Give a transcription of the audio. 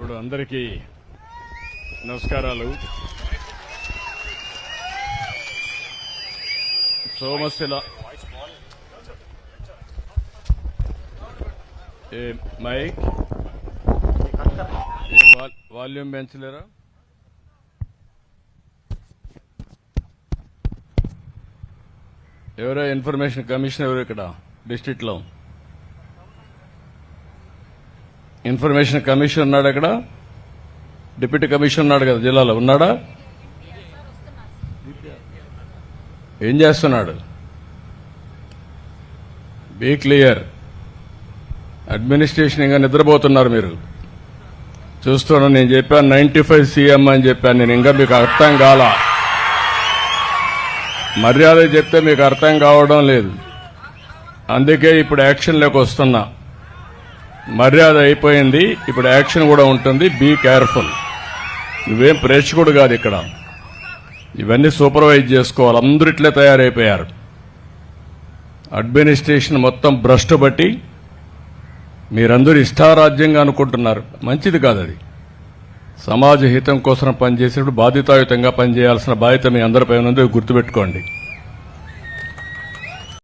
ఇప్పుడు అందరికీ నమస్కారాలు. సోమశిల మైక్ వాల్యూమ్ పెంచలేరా? ఎవరో ఇన్ఫర్మేషన్ కమిషన్ ఎవరు ఇక్కడ డిస్ట్రిక్ట్ లో? ఇన్ఫర్మేషన్ కమిషన్ ఉన్నాడు అక్కడ? డిప్యూటీ కమిషన్ ఉన్నాడు కదా జిల్లాలో, ఉన్నాడా? ఏం చేస్తున్నాడు? Be clear. అడ్మినిస్ట్రేషన్ ఇంకా నిద్రపోతున్నారు మీరు. చూస్తున్నా, నేను చెప్పాను 95 సీఎం అని చెప్పాను. నేను ఇంకా మీకు అర్థం కాల. మర్యాద చెప్తే మీకు అర్థం కావడం లేదు. అందుకే ఇప్పుడు యాక్షన్లోకి వస్తున్నా. మర్యాద అయిపోయింది, ఇప్పుడు యాక్షన్ కూడా ఉంటుంది. Be careful. నువ్వేం ప్రేక్షకుడు కాదు ఇక్కడ. ఇవన్నీ సూపర్వైజ్ చేసుకోవాలి. అందరూ ఇట్లే తయారైపోయారు. అడ్మినిస్ట్రేషన్ మొత్తం భ్రష్టు బట్టి మీరందరూ ఇష్టారాజ్యంగా అనుకుంటున్నారు. మంచిది కాదు అది. సమాజ హితం కోసం పనిచేసేప్పుడు బాధ్యతాయుతంగా పనిచేయాల్సిన బాధ్యత మీ అందరిపై ఉన్నది గుర్తుపెట్టుకోండి.